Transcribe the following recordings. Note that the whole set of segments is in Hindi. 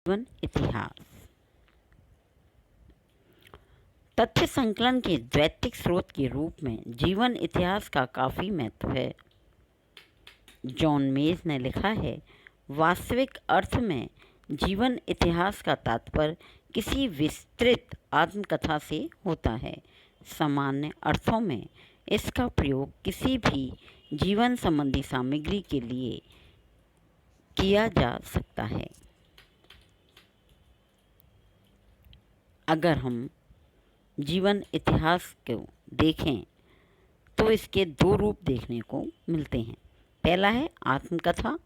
जीवन इतिहास। तथ्य संकलन के द्वैतिक स्रोत के रूप में जीवन इतिहास का काफ़ी महत्व है। जॉन मेज ने लिखा है, वास्तविक अर्थ में जीवन इतिहास का तात्पर्य किसी विस्तृत आत्मकथा से होता है। सामान्य अर्थों में इसका प्रयोग किसी भी जीवन संबंधी सामग्री के लिए किया जा सकता है। अगर हम जीवन इतिहास को देखें तो इसके दो रूप देखने को मिलते हैं। पहला है आत्मकथा,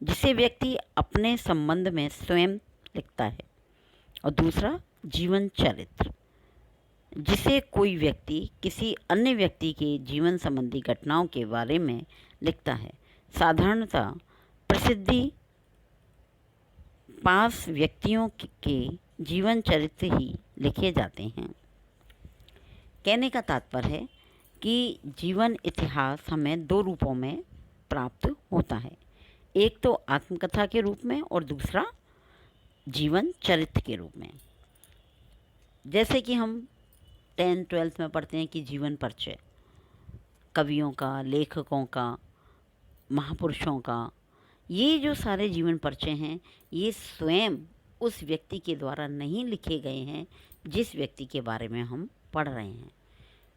जिसे व्यक्ति अपने संबंध में स्वयं लिखता है, और दूसरा जीवन चरित्र, जिसे कोई व्यक्ति किसी अन्य व्यक्ति के जीवन संबंधी घटनाओं के बारे में लिखता है। साधारणतः प्रसिद्धि पास व्यक्तियों के जीवन चरित्र ही लिखे जाते हैं। कहने का तात्पर्य है कि जीवन इतिहास हमें दो रूपों में प्राप्त होता है, एक तो आत्मकथा के रूप में और दूसरा जीवन चरित्र के रूप में। जैसे कि हम 10th-12th में पढ़ते हैं कि जीवन परिचय, कवियों का, लेखकों का, महापुरुषों का, ये जो सारे जीवन परिचय हैं ये स्वयं उस व्यक्ति के द्वारा नहीं लिखे गए हैं जिस व्यक्ति के बारे में हम पढ़ रहे हैं।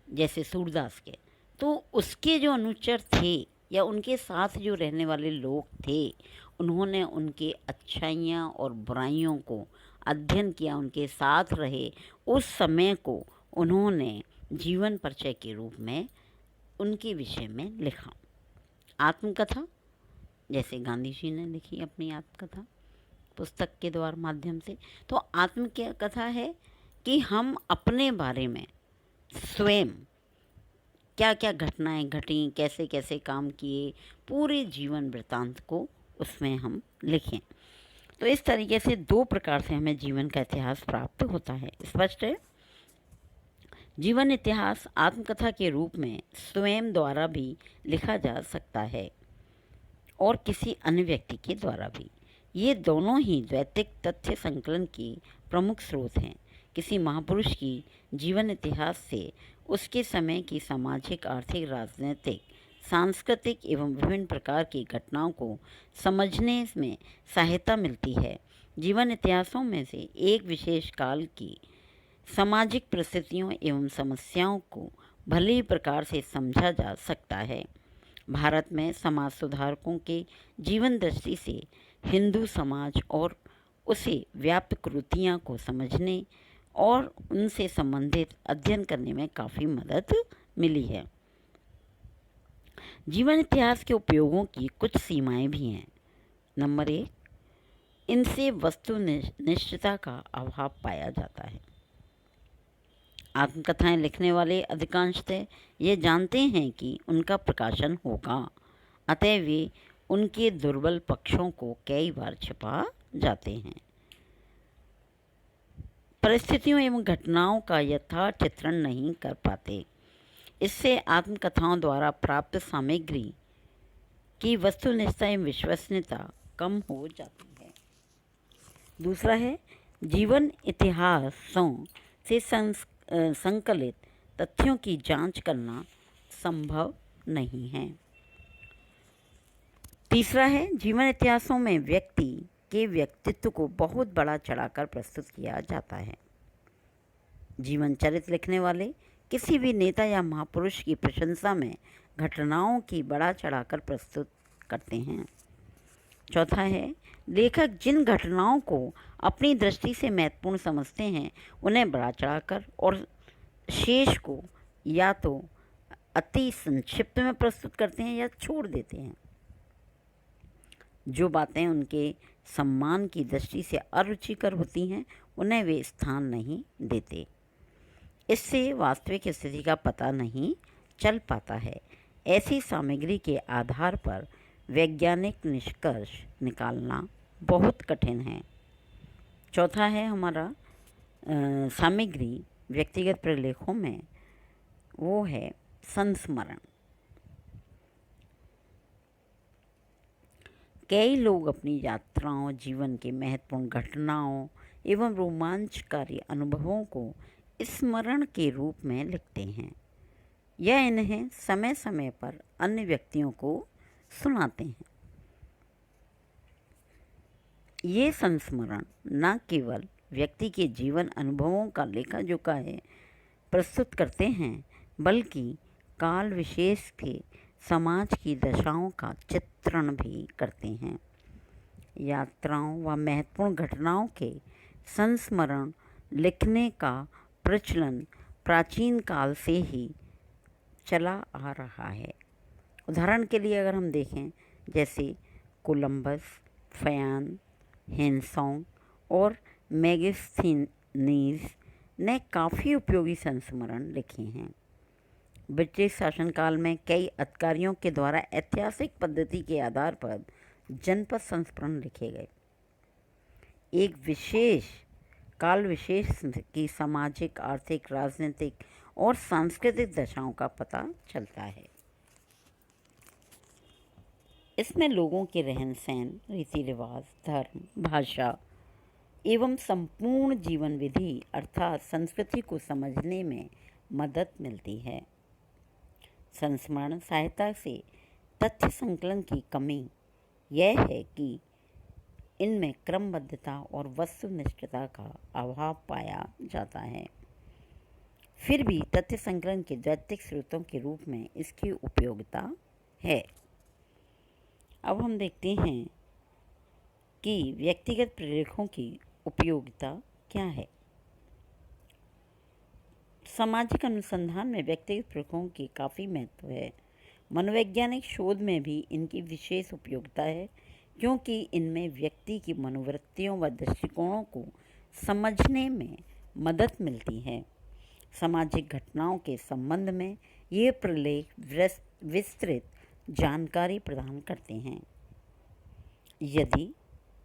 जैसे सूरदास के, तो उसके जो अनुचर थे या उनके साथ जो रहने वाले लोग थे, उन्होंने उनके अच्छाइयाँ और बुराइयों को अध्ययन किया, उनके साथ रहे, उस समय को उन्होंने जीवन परिचय के रूप में उनके विषय में लिखा। आत्मकथा, जैसे गांधी जी ने लिखी अपनी आत्मकथा पुस्तक के द्वारा माध्यम से, तो आत्मकथा है कि हम अपने बारे में स्वयं क्या क्या घटनाएं घटी, कैसे कैसे काम किए, पूरे जीवन वृत्तांत को उसमें हम लिखें। तो इस तरीके से दो प्रकार से हमें जीवन का इतिहास प्राप्त होता है। स्पष्ट है? जीवन इतिहास आत्मकथा के रूप में स्वयं द्वारा भी लिखा जा सकता है और किसी अन्य व्यक्ति के द्वारा भी। ये दोनों ही द्वैतिक तथ्य संकलन के प्रमुख स्रोत हैं। किसी महापुरुष की जीवन इतिहास से उसके समय की सामाजिक, आर्थिक, राजनीतिक, सांस्कृतिक एवं विभिन्न प्रकार की घटनाओं को समझने में सहायता मिलती है। जीवन इतिहासों में से एक विशेष काल की सामाजिक परिस्थितियों एवं समस्याओं को भली प्रकार से समझा जा सकता है। भारत में समाज सुधारकों के जीवन दृष्टि से हिंदू समाज और उसे व्याप्त कृतियाँ को समझने और उनसे संबंधित अध्ययन करने में काफ़ी मदद मिली है। जीवन इतिहास के उपयोगों की कुछ सीमाएं भी हैं। नंबर 1, इनसे वस्तुनिष्ठता का अभाव पाया जाता है। आत्मकथाएं लिखने वाले अधिकांशतः ये जानते हैं कि उनका प्रकाशन होगा, अतः वे उनके दुर्बल पक्षों को कई बार छिपा जाते हैं। परिस्थितियों एवं घटनाओं का यथार्थ चित्रण नहीं कर पाते। इससे आत्मकथाओं द्वारा प्राप्त सामग्री की वस्तुनिष्ठता एवं विश्वसनीयता कम हो जाती है। दूसरा है, जीवन इतिहासों से संकलित तथ्यों की जांच करना संभव नहीं है। तीसरा है, जीवन इतिहासों में व्यक्ति के व्यक्तित्व को बहुत बड़ा चढ़ाकर प्रस्तुत किया जाता है। जीवन चरित्र लिखने वाले किसी भी नेता या महापुरुष की प्रशंसा में घटनाओं की बड़ा चढ़ाकर प्रस्तुत करते हैं। चौथा है, लेखक जिन घटनाओं को अपनी दृष्टि से महत्वपूर्ण समझते हैं उन्हें बड़ा चढ़ाकर और शेष को या तो अति संक्षिप्त में प्रस्तुत करते हैं या छोड़ देते हैं। जो बातें उनके सम्मान की दृष्टि से अरुचिकर होती हैं उन्हें वे स्थान नहीं देते। इससे वास्तविक स्थिति का पता नहीं चल पाता है। ऐसी सामग्री के आधार पर वैज्ञानिक निष्कर्ष निकालना बहुत कठिन है। चौथा है हमारा सामग्री व्यक्तिगत प्रलेखों में, वो है संस्मरण। कई लोग अपनी यात्राओं, जीवन के महत्वपूर्ण घटनाओं एवं रोमांचकारी अनुभवों को स्मरण के रूप में लिखते हैं या इन्हें समय समय पर अन्य व्यक्तियों को सुनाते हैं। ये संस्मरण न केवल व्यक्ति के जीवन अनुभवों का लेखा जोखा है प्रस्तुत करते हैं, बल्कि काल विशेष के समाज की दशाओं का चित्रण भी करते हैं। यात्राओं व महत्वपूर्ण घटनाओं के संस्मरण लिखने का प्रचलन प्राचीन काल से ही चला आ रहा है। उदाहरण के लिए अगर हम देखें, जैसे कोलंबस, फयान, हेनसोंग और मेगास्थनीज ने काफ़ी उपयोगी संस्मरण लिखे हैं। ब्रिटिश शासनकाल में कई अधिकारियों के द्वारा ऐतिहासिक पद्धति के आधार पर जनपद संस्मरण लिखे गए। एक विशेष काल विशेष की सामाजिक, आर्थिक, राजनीतिक और सांस्कृतिक दशाओं का पता चलता है। इसमें लोगों के रहन सहन, रीति रिवाज, धर्म, भाषा एवं संपूर्ण जीवन विधि अर्थात संस्कृति को समझने में मदद मिलती है। संस्मरण सहायता से तथ्य संकलन की कमी यह है कि इनमें क्रमबद्धता और वस्तुनिष्ठता का अभाव पाया जाता है। फिर भी तथ्य संकलन के दैतिक स्रोतों के रूप में इसकी उपयोगिता है। अब हम देखते हैं कि व्यक्तिगत प्रलेखों की उपयोगिता क्या है। सामाजिक अनुसंधान में व्यक्तिगत प्रलेखों की काफ़ी महत्व है। मनोवैज्ञानिक शोध में भी इनकी विशेष उपयोगिता है, क्योंकि इनमें व्यक्ति की मनोवृत्तियों व दृष्टिकोणों को समझने में मदद मिलती है। सामाजिक घटनाओं के संबंध में ये प्रलेख विस्तृत जानकारी प्रदान करते हैं। यदि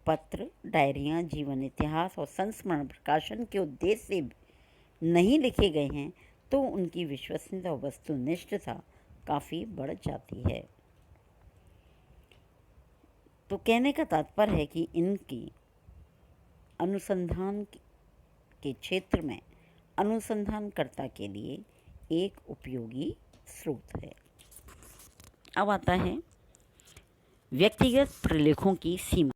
पत्र, डायरियाँ, जीवन इतिहास और संस्मरण प्रकाशन के उद्देश्य से नहीं लिखे गए हैं, तो उनकी विश्वसनीयता और वस्तुनिष्ठता काफ़ी बढ़ जाती है। तो कहने का तात्पर्य है कि इनकी अनुसंधान के क्षेत्र में अनुसंधानकर्ता के लिए एक उपयोगी स्रोत है। अब आता है व्यक्तिगत प्रलेखों की सीमा।